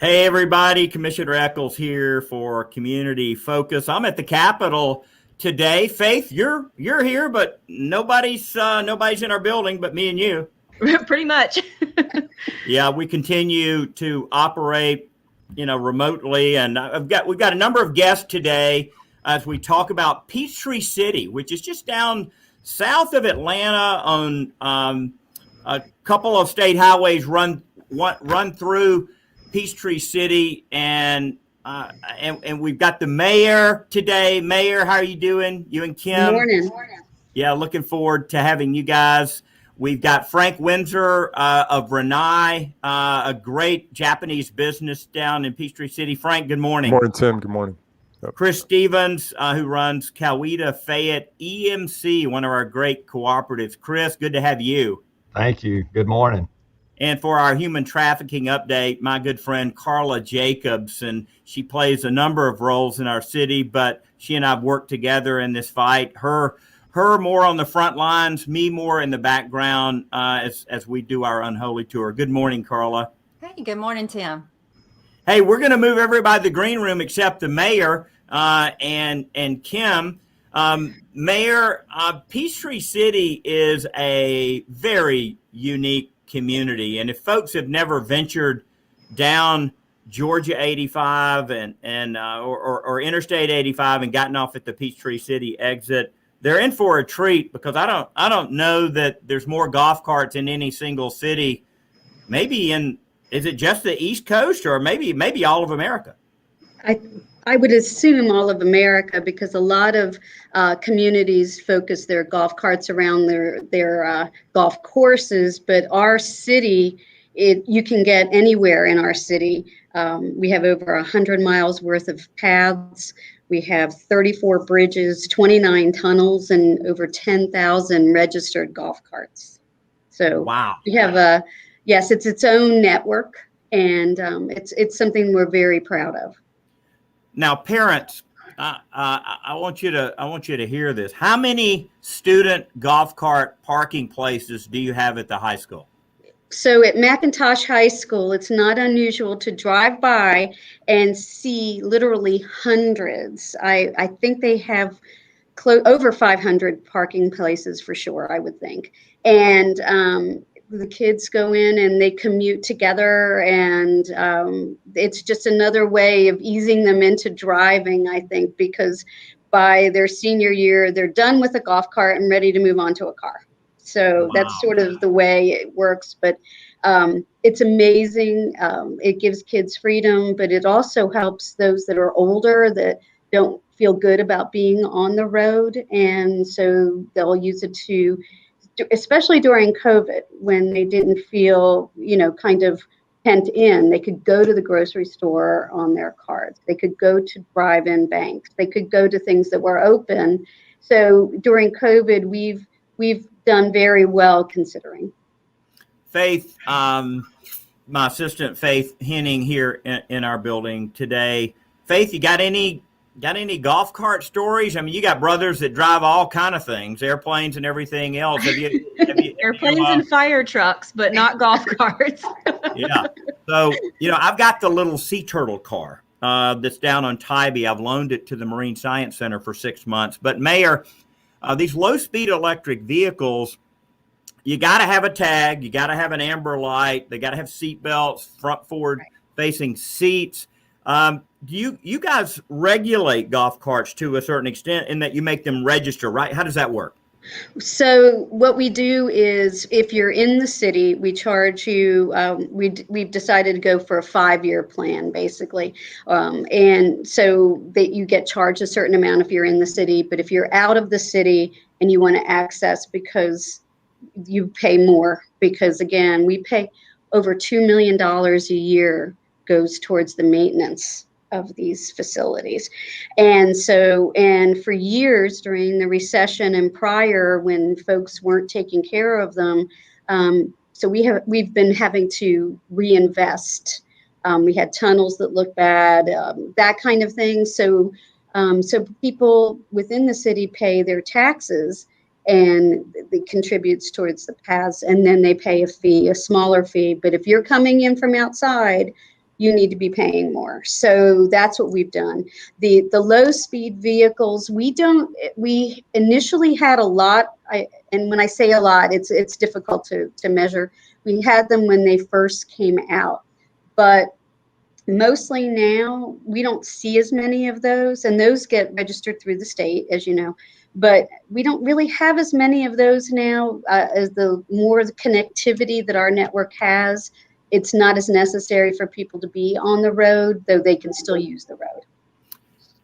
Hey everybody, Commissioner Echols here for Community Focus. I'm at the Capitol today. Faith, you're here, but nobody's in our building but me and you. Pretty much. Yeah, we continue to operate, remotely, and we've got a number of guests today as we talk about Peachtree City, which is just down south of Atlanta on a couple of state highways run through Peachtree City, and we've got the mayor today. Mayor, how are you doing? You and Kim? Morning. Yeah, looking forward to having you guys. We've got Frank Windsor of Renai, a great Japanese business down in Peachtree City. Frank, good morning. Good morning, Tim. Good morning. Yep. Chris Stevens, who runs Coweta Fayette EMC, one of our great cooperatives. Chris, good to have you. Thank you. Good morning. And for our human trafficking update, my good friend Karla Jacobs, and she plays a number of roles in our city, but she and I have worked together in this fight. Her more on the front lines, me more in the background as we do our Unholy Tour. Good morning, Karla. Hey, good morning, Tim. Hey, we're going to move everybody to the green room except the mayor and Kim. Mayor, Peachtree City is a very unique community, and if folks have never ventured down Georgia 85 or Interstate 85 and gotten off at the Peachtree City exit, they're in for a treat, because I don't know that there's more golf carts in any single city. Is it just the East Coast, or maybe all of America? I would assume all of America, because a lot of communities focus their golf carts around their golf courses, but our city, you can get anywhere in our city. We have over 100 miles worth of paths. We have 34 bridges, 29 tunnels, and over 10,000 registered golf carts. So wow. We have yes, it's its own network, and it's something we're very proud of. Now, parents, I want you to hear this. How many student golf cart parking places do you have at the high school? So at McIntosh High School, it's not unusual to drive by and see literally hundreds. I think they have over 500 parking places for sure, I would think. And the kids go in and they commute together, and it's just another way of easing them into driving, I think, because by their senior year, they're done with a golf cart and ready to move on to a car. So wow. That's sort of the way it works, but it's amazing. It gives kids freedom, but it also helps those that are older that don't feel good about being on the road. And so they'll use it to, especially during COVID, when they didn't feel, kind of pent in, they could go to the grocery store on their carts. They could go to drive-in banks. They could go to things that were open. So during COVID, we've done very well considering. Faith, my assistant Faith Henning here in our building today. Faith, you got any golf cart stories? I mean, you got brothers that drive all kind of things, airplanes and everything else. Have you Airplanes and fire trucks, but not golf carts. Yeah. So, I've got the little sea turtle car that's down on Tybee. I've loaned it to the Marine Science Center for 6 months. But Mayor, these low-speed electric vehicles, you got to have a tag. You got to have an amber light. They got to have seat belts, front forward-facing seats. Do you guys regulate golf carts to a certain extent in that you make them register, right? How does that work? So what we do is, if you're in the city, we charge you, we've decided to go for a 5-year plan, basically. And so that you get charged a certain amount if you're in the city, but if you're out of the city and you want to access, because you pay more, because again, we pay over $2 million a year goes towards the maintenance of these facilities. And for years during the recession and prior, when folks weren't taking care of them, so we've been having to reinvest. We had tunnels that looked bad, that kind of thing. So people within the city pay their taxes, and it contributes towards the paths, and then they pay a fee, a smaller fee. But if you're coming in from outside, you need to be paying more. So that's what we've done. The low speed vehicles, we initially had a lot. And when I say a lot, it's difficult to measure. We had them when they first came out, but mostly now we don't see as many of those, and those get registered through the state, as you know, but we don't really have as many of those now. As the more the connectivity that our network has, it's not as necessary for people to be on the road, though they can still use the road.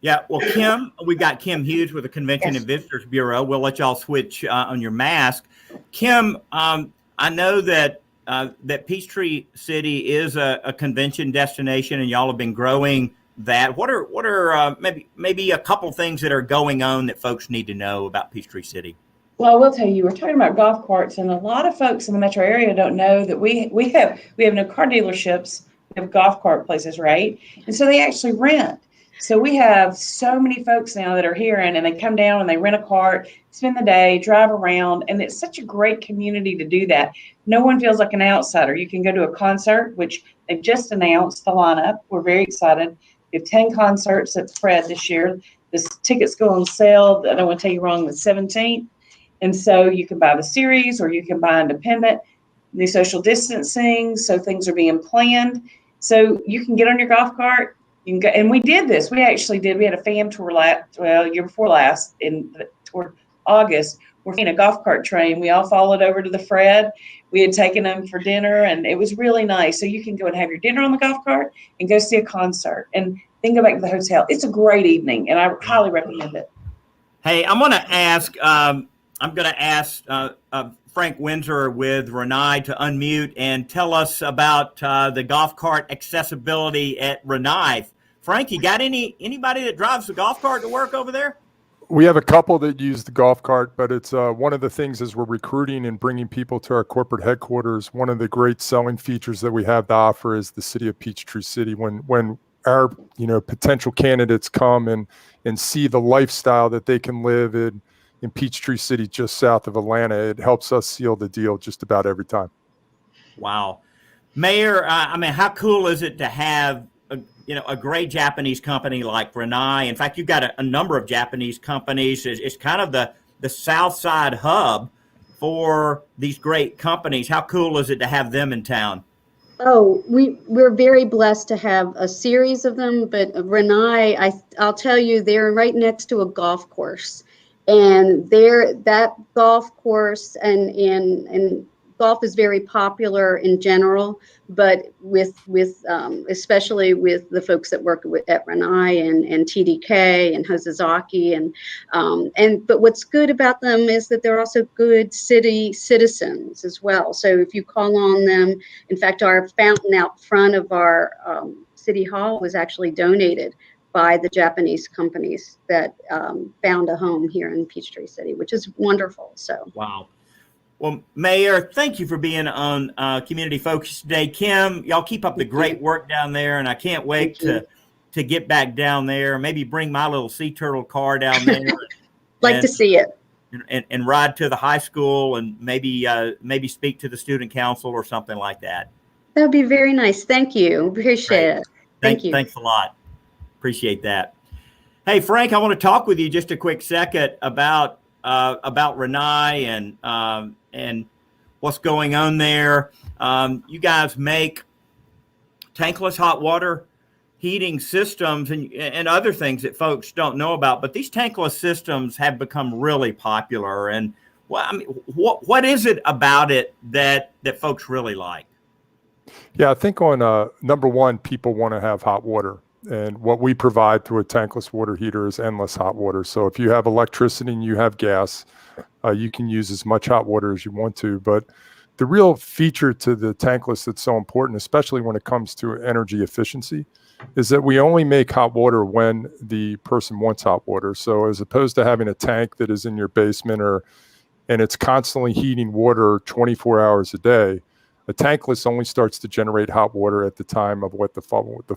Yeah, well, Kim, we've got Kim Hughes with the Convention Yes. and Visitors Bureau. We'll let y'all switch on your mask. Kim, I know that that Peachtree City is a convention destination, and y'all have been growing that. What are maybe a couple things that are going on that folks need to know about Peachtree City? Well, I will tell you, we're talking about golf carts, and a lot of folks in the metro area don't know that we have no car dealerships. We have golf cart places, right? And so they actually rent. So we have so many folks now that are here, and they come down and they rent a cart, spend the day, drive around, and it's such a great community to do that. No one feels like an outsider. You can go to a concert, which they've just announced the lineup. We're very excited. We have 10 concerts at Fred this year. The tickets go on sale, I don't want to tell you wrong, the 17th. And so you can buy the series or you can buy independent. The social distancing, so things are being planned. So you can get on your golf cart. You can go, and we did this. We actually did. We had a fam tour year before last toward August. We're in a golf cart train. We all followed over to the Fred. We had taken them for dinner, and it was really nice. So you can go and have your dinner on the golf cart and go see a concert, and then go back to the hotel. It's a great evening, and I highly recommend it. Hey, I'm going to ask Frank Windsor with Renai to unmute and tell us about the golf cart accessibility at Renai. Frank, you got anybody that drives the golf cart to work over there? We have a couple that use the golf cart, but it's one of the things as we're recruiting and bringing people to our corporate headquarters. One of the great selling features that we have to offer is the city of Peachtree City. When our potential candidates come and see the lifestyle that they can live in Peachtree City, just south of Atlanta, it helps us seal the deal just about every time. Wow, Mayor, how cool is it to have a great Japanese company like Renai? In fact, you've got a number of Japanese companies. It's kind of the South Side hub for these great companies. How cool is it to have them in town? Oh, we're very blessed to have a series of them, but Renai, I'll tell you, they're right next to a golf course, and that golf course and golf is very popular in general, but with especially with the folks that work at Renai and TDK and Hosazaki but what's good about them is that they're also good city citizens as well. So if you call on them, in fact, our fountain out front of our city hall was actually donated by the Japanese companies that found a home here in Peachtree City, which is wonderful. So wow. Well, Mayor, thank you for being on Community Focus today. Kim, y'all keep up the great work down there, and I can't wait to get back down there. Maybe bring my little sea turtle car down there. To see it. And ride to the high school and maybe speak to the student council or something like that. That would be very nice. Thank you. Appreciate it. Thank you. Thanks a lot. Appreciate that. Hey, Frank, I want to talk with you just a quick second about Renai and what's going on there. You guys make tankless hot water heating systems and other things that folks don't know about, but these tankless systems have become really popular. And what is it about it that folks really like? Yeah, I think on number one, people want to have hot water. And what we provide through a tankless water heater is endless hot water. So if you have electricity and you have gas, you can use as much hot water as you want to. But the real feature to the tankless that's so important, especially when it comes to energy efficiency, is that we only make hot water when the person wants hot water. So as opposed to having a tank that is in your basement and it's constantly heating water 24 hours a day, a tankless only starts to generate hot water at the time of what the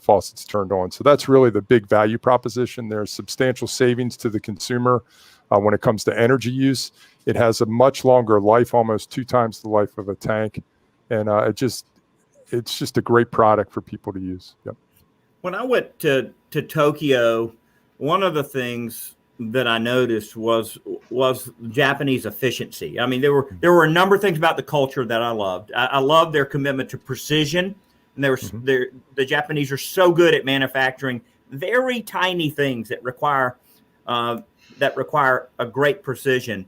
faucet's turned on. So that's really the big value proposition. There's substantial savings to the consumer when it comes to energy use. It has a much longer life, almost 2 times the life of a tank. And it's just a great product for people to use. Yep. When I went to Tokyo, one of the things that I noticed was Japanese efficiency. I mean, there were a number of things about the culture that I loved. I loved their commitment to precision, and the Japanese are so good at manufacturing very tiny things that require a great precision.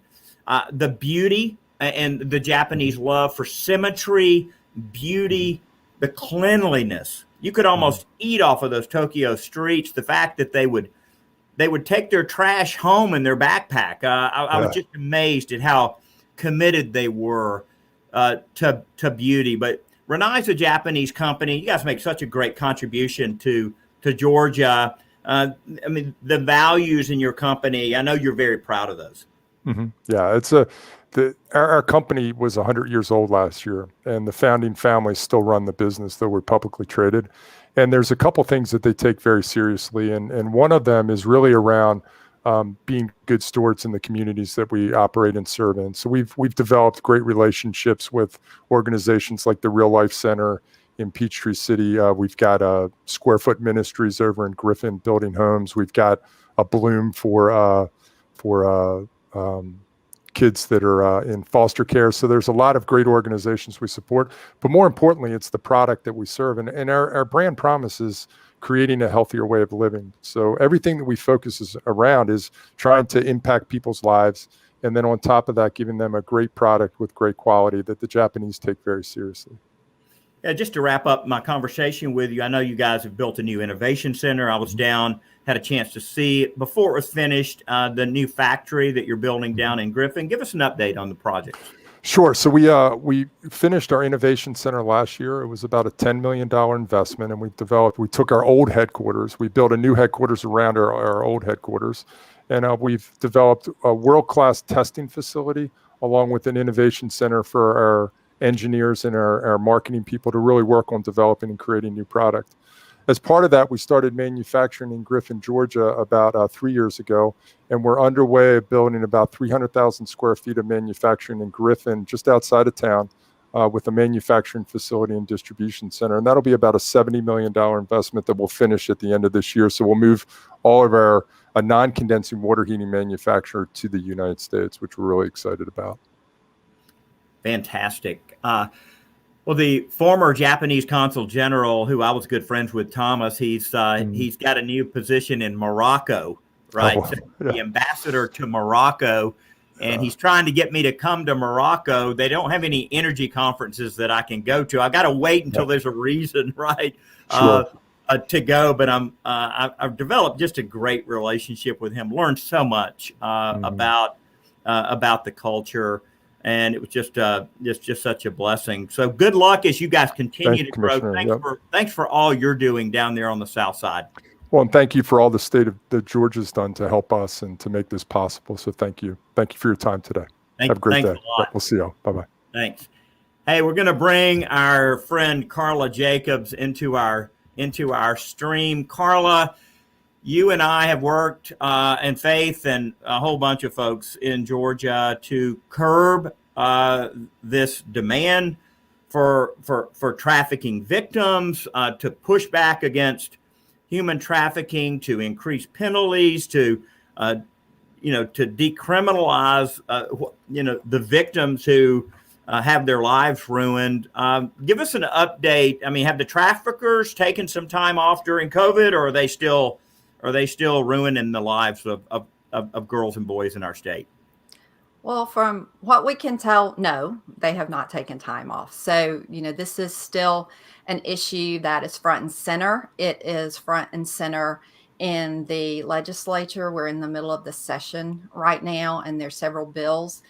The beauty and the Japanese love for symmetry, beauty, the cleanliness. You could almost eat off of those Tokyo streets. The fact that they would take their trash home in their backpack. I was just amazed at how committed they were to beauty. But Renai's a Japanese company. You guys make such a great contribution to Georgia. I mean, the values in your company, I know you're very proud of those. Mm-hmm. Yeah, our company was 100 years old last year, and the founding families still run the business, though we're publicly traded. And there's a couple things that they take very seriously, and one of them is really around being good stewards in the communities that we operate and serve in. So we've developed great relationships with organizations like the Real Life Center in Peachtree City. We've got Square Foot Ministries over in Griffin building homes. We've got a Bloom for kids that are in foster care. So there's a lot of great organizations we support, but more importantly, it's the product that we serve. And our brand promise is creating a healthier way of living. So everything that we focus around is trying to impact people's lives. And then on top of that, giving them a great product with great quality that the Japanese take very seriously. Yeah, just to wrap up my conversation with you, I know you guys have built a new innovation center. I was down, had a chance to see it before it was finished, the new factory that you're building down in Griffin. Give us an update on the project. Sure. So we finished our innovation center last year. It was about a $10 million investment, and we took our old headquarters. We built a new headquarters around our old headquarters, and we've developed a world-class testing facility along with an innovation center for our engineers and our marketing people to really work on developing and creating new product. As part of that, we started manufacturing in Griffin, Georgia about 3 years ago, and we're underway building about 300,000 square feet of manufacturing in Griffin, just outside of town, with a manufacturing facility and distribution center. And that'll be about a $70 million investment that we'll finish at the end of this year. So we'll move all of our non-condensing water heating manufacturer to the United States, which we're really excited about. Fantastic. Well, the former Japanese consul general, who I was good friends with, Thomas, he's got a new position in Morocco, right? Oh, so yeah. The ambassador to Morocco, and he's trying to get me to come to Morocco. They don't have any energy conferences that I can go to. I got to wait until there's a reason, right, Sure. to go. But I've developed just a great relationship with him. Learned so much about the culture. And it was just such a blessing. So good luck as you guys continue to grow. Thanks for all you're doing down there on the South Side. Well, and thank you for all the state of that Georgia's done to help us and to make this possible. So thank you. Thank you for your time today. Have a great day. A lot. We'll see you. Bye-bye. Thanks. Hey, we're going to bring our friend Karla Jacobs into our stream. Karla, you and I have worked, and Faith and a whole bunch of folks in Georgia to curb this demand for trafficking victims, to push back against human trafficking, to increase penalties, to decriminalize the victims who have their lives ruined. Give us an update. I mean, have the traffickers taken some time off during COVID, or are they still ruining the lives of girls and boys in our state? Well, from what we can tell, no, they have not taken time off. So, this is still an issue that is front and center. It is front and center in the legislature. We're in the middle of the session right now, and there's several bills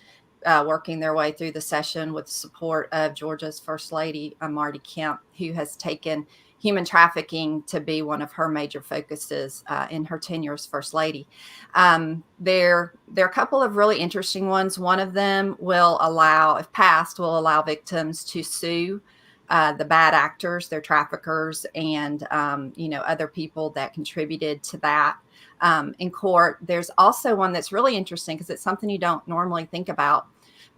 working their way through the session with the support of Georgia's First Lady, Marty Kemp, who has taken human trafficking to be one of her major focuses in her tenure as First Lady. There are a couple of really interesting ones. One of them will allow, if passed, will allow victims to sue the bad actors, their traffickers, and other people that contributed to that in court. There's also one that's really interesting because it's something you don't normally think about,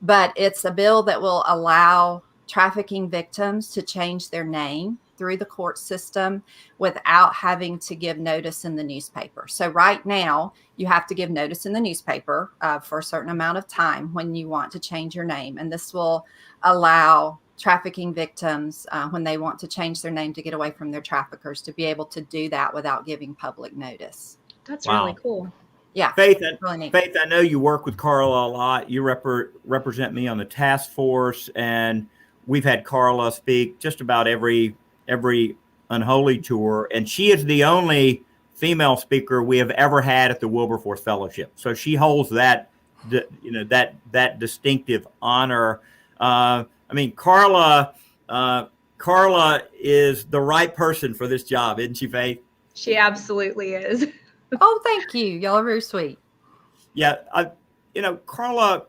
but it's a bill that will allow trafficking victims to change their name through the court system without having to give notice in the newspaper. So right now, you have to give notice in the newspaper for a certain amount of time when you want to change your name. And this will allow trafficking victims, when they want to change their name to get away from their traffickers, to be able to do that without giving public notice. That's Wow. really cool. Yeah. Faith, Really neat. Faith, I know you work with Karla a lot. You represent me on the task force, and we've had Karla speak just about every Unholy tour, and she is the only female speaker we have ever had at the Wilberforce Fellowship. So she holds that distinctive honor. I mean, Karla is the right person for this job, isn't she, Faith? She absolutely is. Oh, thank you. Y'all are very sweet. Yeah. Karla,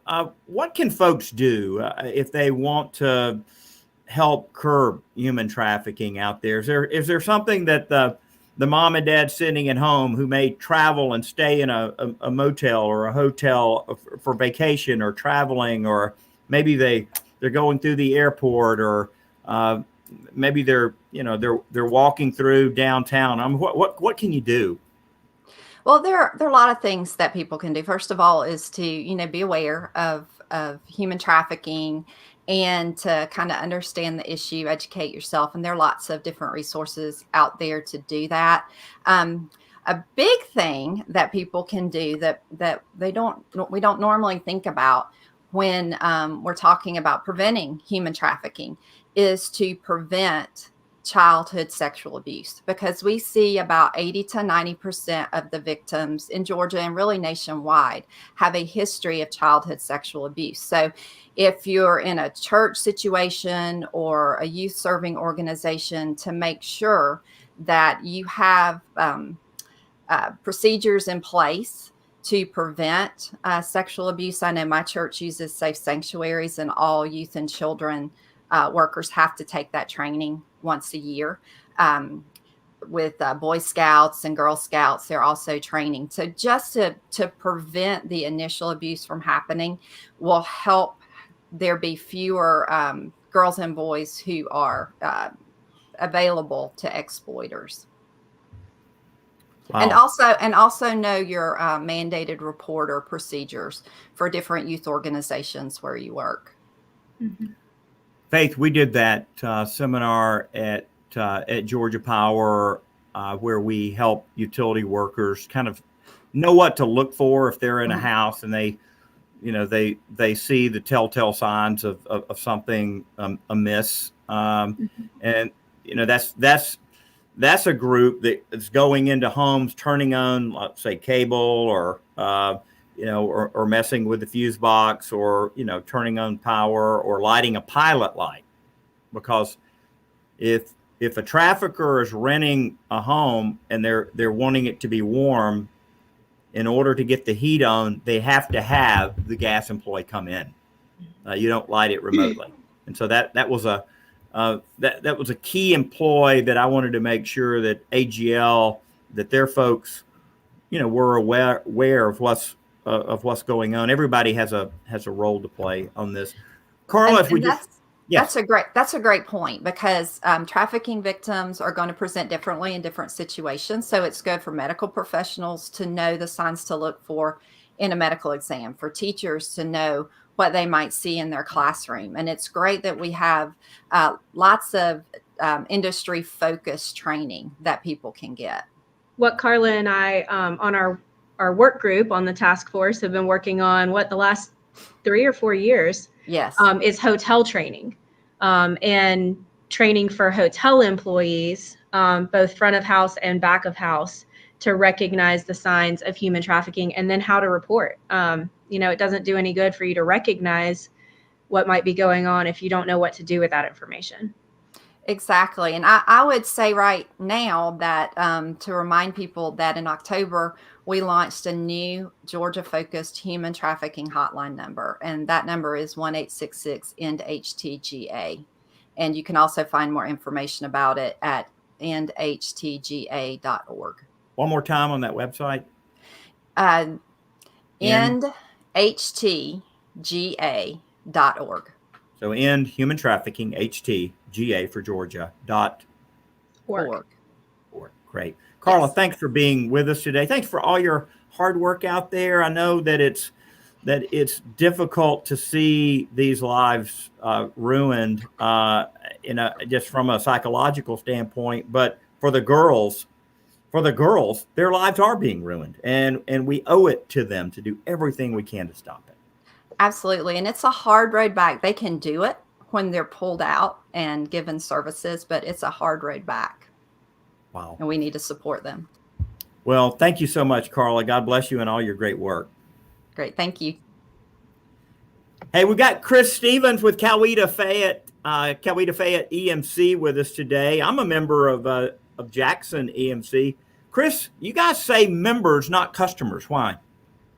what can folks do if they want to help curb human trafficking out there? Is there something that the mom and dad sitting at home who may travel and stay in a motel or a hotel for vacation or traveling, or maybe they're going through the airport, or maybe they're walking through downtown. What can you do? Well, there are a lot of things that people can do. First of all, is to be aware of human trafficking and to kind of understand the issue, educate yourself. And there are lots of different resources out there to do that. A big thing that people can do that we don't normally think about when we're talking about preventing human trafficking is to prevent childhood sexual abuse, because we see about 80 to 90% of the victims in Georgia and really nationwide have a history of childhood sexual abuse. So if you're in a church situation or a youth serving organization, to make sure that you have procedures in place to prevent sexual abuse. I know my church uses safe sanctuaries, and all youth and children workers have to take that training once a year. With Boy Scouts and Girl Scouts, they're also training. So just to prevent the initial abuse from happening will help there be fewer girls and boys who are available to exploiters. Wow. And also know your mandated reporter procedures for different youth organizations where you work. Mm-hmm. Faith, we did that seminar at Georgia Power where we help utility workers kind of know what to look for if they're in a house and they see the telltale signs of something amiss. And that's a group that is going into homes, turning on, let's say, cable, or or messing with the fuse box, or turning on power, or lighting a pilot light. Because if a trafficker is renting a home and they're wanting it to be warm, in order to get the heat on, they have to have the gas employee come in. You don't light it remotely, and so that was a key employee that I wanted to make sure that AGL, that their folks, were aware of what's going on. Everybody has a role to play on this. Karla, that's a great point, because trafficking victims are going to present differently in different situations. So it's good for medical professionals to know the signs to look for in a medical exam, for teachers to know what they might see in their classroom. And it's great that we have lots of industry focused training that people can get. What Karla and I on our work group on the task force have been working on the last 3 or 4 years. Yes. Is hotel training, and training for hotel employees, both front of house and back of house, to recognize the signs of human trafficking and then how to report. It doesn't do any good for you to recognize what might be going on if you don't know what to do with that information. Exactly. And I would say right now that to remind people that in October, we launched a new Georgia-focused human trafficking hotline number. And that number is 1-866-END-HTGA. And you can also find more information about it at endhtga.org. One more time on that website. endhtga.org. So So end human trafficking, HTGA for Georgia, Work. .org. Great. Karla, Yes. thanks for being with us today. Thanks for all your hard work out there. I know that it's difficult to see these lives ruined just from a psychological standpoint, but for the girls, their lives are being ruined, and we owe it to them to do everything we can to stop it. Absolutely. And it's a hard road back. They can do it when they're pulled out and given services, but it's a hard road back. Wow. And we need to support them. Well, thank you so much, Karla. God bless you and all your great work. Great. Thank you. Hey, we got Chris Stevens with Coweta Fayette EMC with us today. I'm a member of Jackson EMC. Chris, you guys say members, not customers. Why?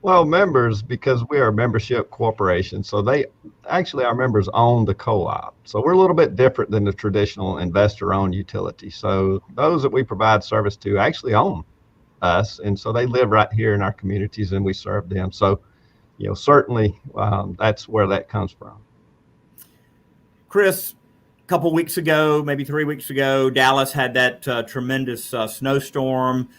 Well, members, because we are a membership corporation. So our members own the co-op. So we're a little bit different than the traditional investor-owned utility. So those that we provide service to actually own us. And so they live right here in our communities and we serve them. So, certainly that's where that comes from. Chris, a couple weeks ago, maybe 3 weeks ago, Dallas had that tremendous snowstorm.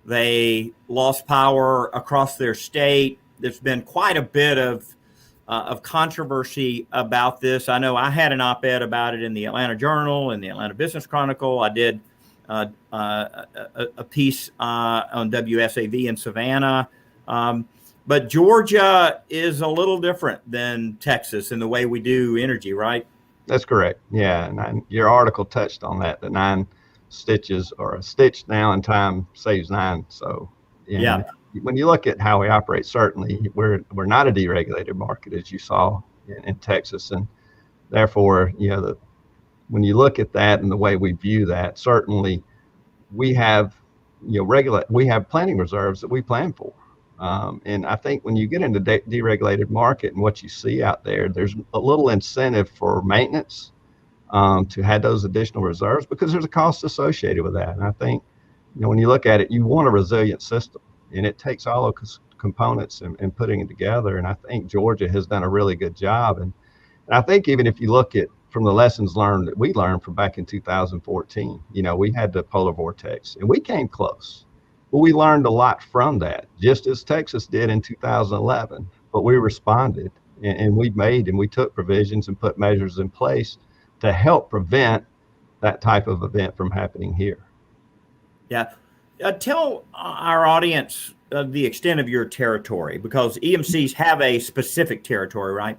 They lost power across their state. There's been quite a bit of controversy about this. I know I had an op-ed about it in the Atlanta Journal and the Atlanta Business Chronicle. I did a piece on WSAV in Savannah. But Georgia is a little different than Texas in the way we do energy, right? That's correct. Yeah. And your article touched on that, the 9 stitches or a stitch now in time saves 9. So yeah, when you look at how we operate, certainly we're not a deregulated market, as you saw in Texas. And therefore, when you look at that and the way we view that, certainly we have, we have planning reserves that we plan for. And I think when you get into deregulated market and what you see out there, there's a little incentive for maintenance to have those additional reserves because there's a cost associated with that. And I think, when you look at it, you want a resilient system, and it takes all those components and putting it together. And I think Georgia has done a really good job. And I think even if you look at from the lessons learned that we learned from back in 2014, we had the polar vortex and we came close. Well, we learned a lot from that, just as Texas did in 2011. But we responded and we took provisions and put measures in place to help prevent that type of event from happening here. Yeah. Tell our audience the extent of your territory, because EMCs have a specific territory, right?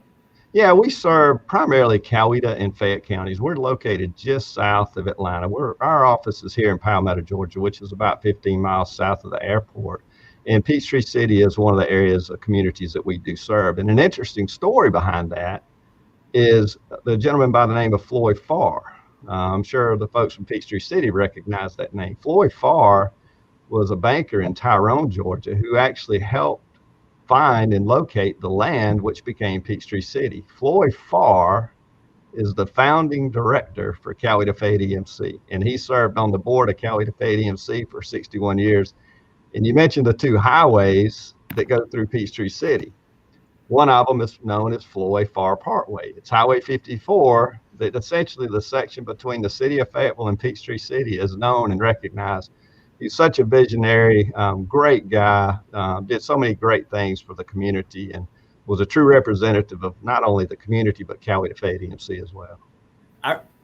Yeah, we serve primarily Coweta and Fayette counties. We're located just south of Atlanta. Our office is here in Palmetto, Georgia, which is about 15 miles south of the airport. And Peachtree City is one of the areas of communities that we do serve. And an interesting story behind that is the gentleman by the name of Floyd Farr. I'm sure the folks from Peachtree City recognize that name. Floyd Farr was a banker in Tyrone, Georgia, who actually helped find and locate the land which became Peachtree City. Floyd Farr is the founding director for Coweta Fayette EMC, and he served on the board of Coweta Fayette EMC for 61 years. And you mentioned the 2 highways that go through Peachtree City. One of them is known as Floyd Farr Parkway. It's Highway 54, that essentially the section between the city of Fayetteville and Peachtree City is known and recognized. He's such a visionary, great guy, did so many great things for the community and was a true representative of not only the community, but Coweta Fayette EMC as well.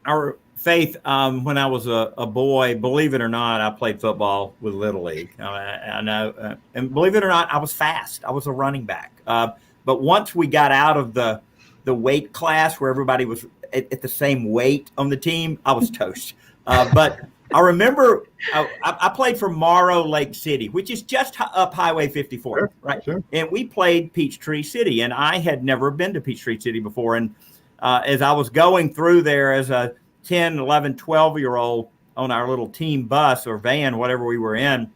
Our Faith, when I was a boy, believe it or not, I played football with Little League. I know, and believe it or not, I was fast. I was a running back. But once we got out of the weight class where everybody was at the same weight on the team, I was toast. But I remember I played for Morrow Lake City, which is just up Highway 54, Sure, right? sure. And we played Peachtree City, and I had never been to Peachtree City before. And as I was going through there as a 10, 11, 12-year-old on our little team bus or van, whatever we were in,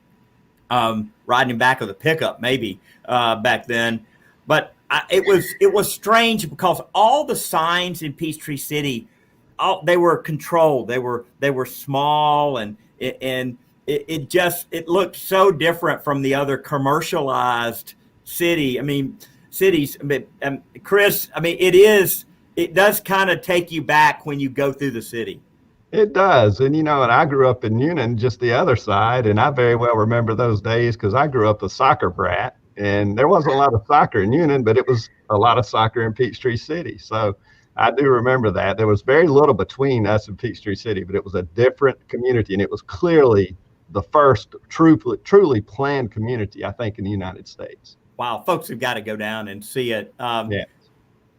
riding in back of the pickup maybe back then. But it was strange because all the signs in Peachtree City, they were controlled. They were small, and it looked so different from the other commercialized cities. Chris, it it does kind of take you back when you go through the city. It does. And, and I grew up in Union, just the other side. And I very well remember those days because I grew up a soccer brat. And there wasn't a lot of soccer in Union, but it was a lot of soccer in Peachtree City. So I do remember that. There was very little between us and Peachtree City, but it was a different community. And it was clearly the first truly planned community, I think, in the United States. Wow. Folks have got to go down and see it. Yeah.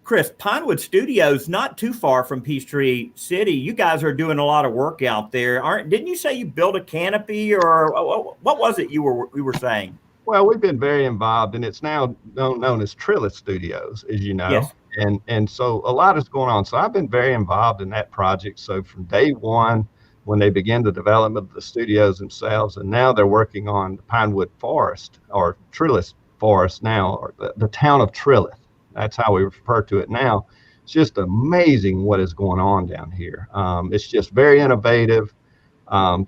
Chris, Pinewood Studios, not too far from Peachtree City. You guys are doing a lot of work out there. Didn't you say you built a canopy, or what was it you were saying? Well, we've been very involved, and it's now known as Trilith Studios, as you know. Yes. And so a lot is going on. So I've been very involved in that project. So from day one, when they began the development of the studios themselves, and now they're working on the Pinewood Forest, or Trilith Forest now, or the town of Trilith. That's how we refer to it now. It's just amazing what is going on down here. It's just very innovative, the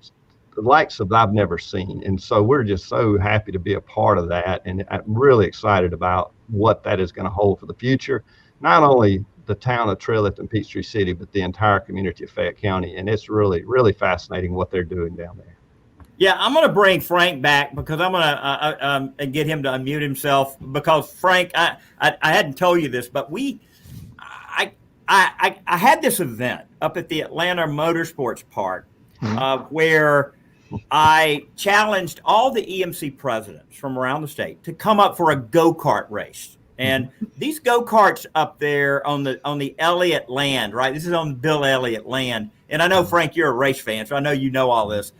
likes of I've never seen. And so we're just so happy to be a part of that. And I'm really excited about what that is going to hold for the future. Not only the town of Trilith and Peachtree City, but the entire community of Fayette County. And it's really, really fascinating what they're doing down there. Yeah, I'm going to bring Frank back because I'm going to get him to unmute himself, because Frank, I hadn't told you this, but I had this event up at the Atlanta Motorsports Park where I challenged all the EMC presidents from around the state to come up for a go-kart race. And these go-karts up there on the Elliott land, right? This is on Bill Elliott land. And I know, Frank, you're a race fan, so I know you know all this.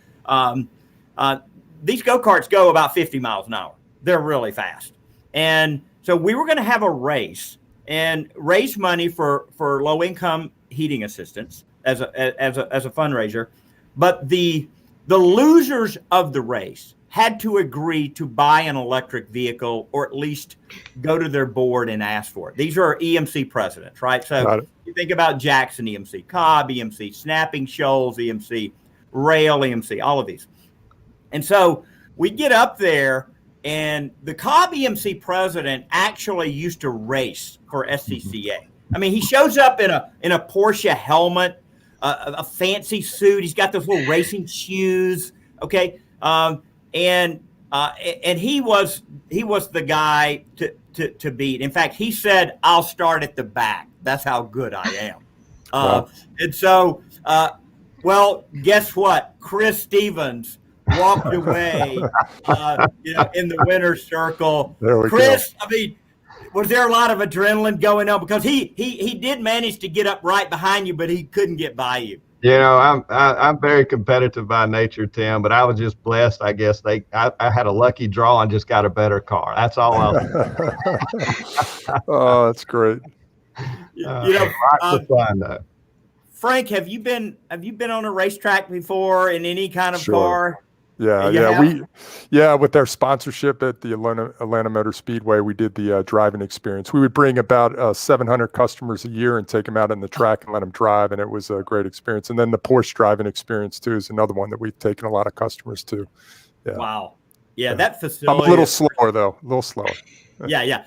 These go-karts go about 50 miles an hour. They're really fast. And so we were going to have a race and raise money for low-income heating assistance as a fundraiser. But the losers of the race had to agree to buy an electric vehicle, or at least go to their board and ask for it. These are EMC presidents, right? So you think about Jackson EMC, Cobb EMC, Snapping Shoals EMC, Rail EMC, all of these. And so we get up there, and the Cobb EMC president actually used to race for SCCA. I mean, he shows up in a Porsche helmet, a fancy suit. He's got those little racing shoes. Okay. And he was the guy to beat. In fact, he said, "I'll start at the back. That's how good I am." Wow. And so, well, guess what? Chris Stevens walked away, in the winner's circle. Chris, go. I mean, was there a lot of adrenaline going on? Because he did manage to get up right behind you, but he couldn't get by you. I'm very competitive by nature, Tim, but I was just blessed. I guess I had a lucky draw and just got a better car. That's all I'll say. Oh, that's great. Lots of fun though. Frank, have you been on a racetrack before in any kind of car? Yeah. With their sponsorship at the Atlanta Motor Speedway, we did the driving experience. We would bring about 700 customers a year and take them out on the track and let them drive, and it was a great experience. And then the Porsche driving experience too is another one that we've taken a lot of customers to. Yeah. Wow. Yeah, that facility. I'm a little slower though. A little slower. Yeah.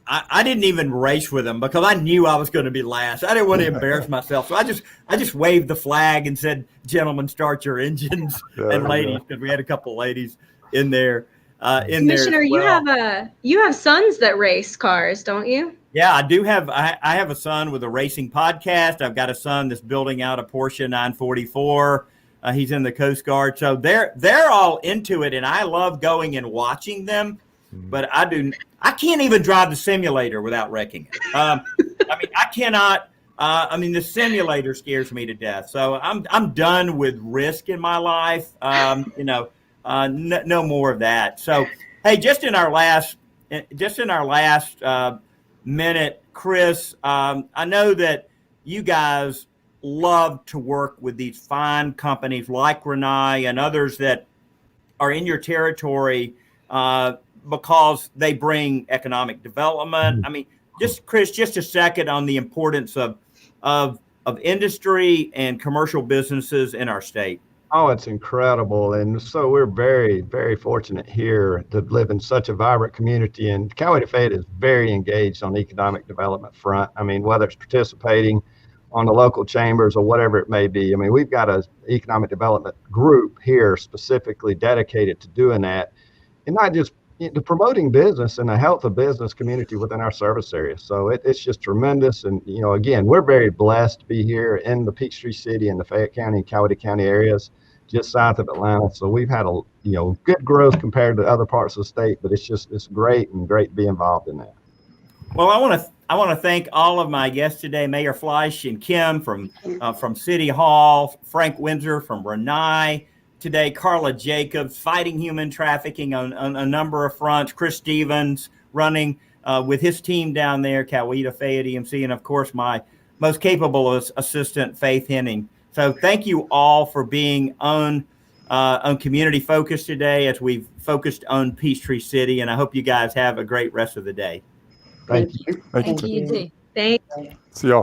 I didn't even race with them because I knew I was going to be last. I didn't want to embarrass myself, so I just waved the flag and said, "Gentlemen, start your engines," and ladies, because we had a couple of ladies in there. Commissioner, you have sons that race cars, don't you? Yeah, I do have. I have a son with a racing podcast. I've got a son that's building out a Porsche 944. He's in the Coast Guard, so they're all into it, and I love going and watching them. But I can't even drive the simulator without wrecking it. I mean, I cannot. The simulator scares me to death. So I'm done with risk in my life. No more of that. So, hey, just in our last minute, Chris, I know that you guys love to work with these fine companies like Renai and others that are in your territory. Because they bring economic development. I mean, Chris, just a second on the importance of industry and commercial businesses in our state. Oh, it's incredible. And so we're very, very fortunate here to live in such a vibrant community. And Coweta Fayette is very engaged on the economic development front. I mean, whether it's participating on the local chambers or whatever it may be. I mean, we've got an economic development group here specifically dedicated to doing that, and not just to promoting business and the health of business community within our service area. So it's just tremendous. And, again, we're very blessed to be here in the Peachtree City and the Fayette County and Coweta County areas just south of Atlanta. So we've had good growth compared to other parts of the state, but it's great and great to be involved in that. Well, I want to thank all of my guests today, Mayor Fleisch and Kim from City Hall, Frank Windsor from Renai, today Karla Jacobs fighting human trafficking on a number of fronts, Chris Stevens running with his team down there, Coweta Fayette EMC, and of course my most capable assistant, Faith Henning. So thank you all for being on community focus today as we've focused on Peachtree City, and I hope you guys have a great rest of the day. Thank you. Thank you. Thank you. Thank See y'all.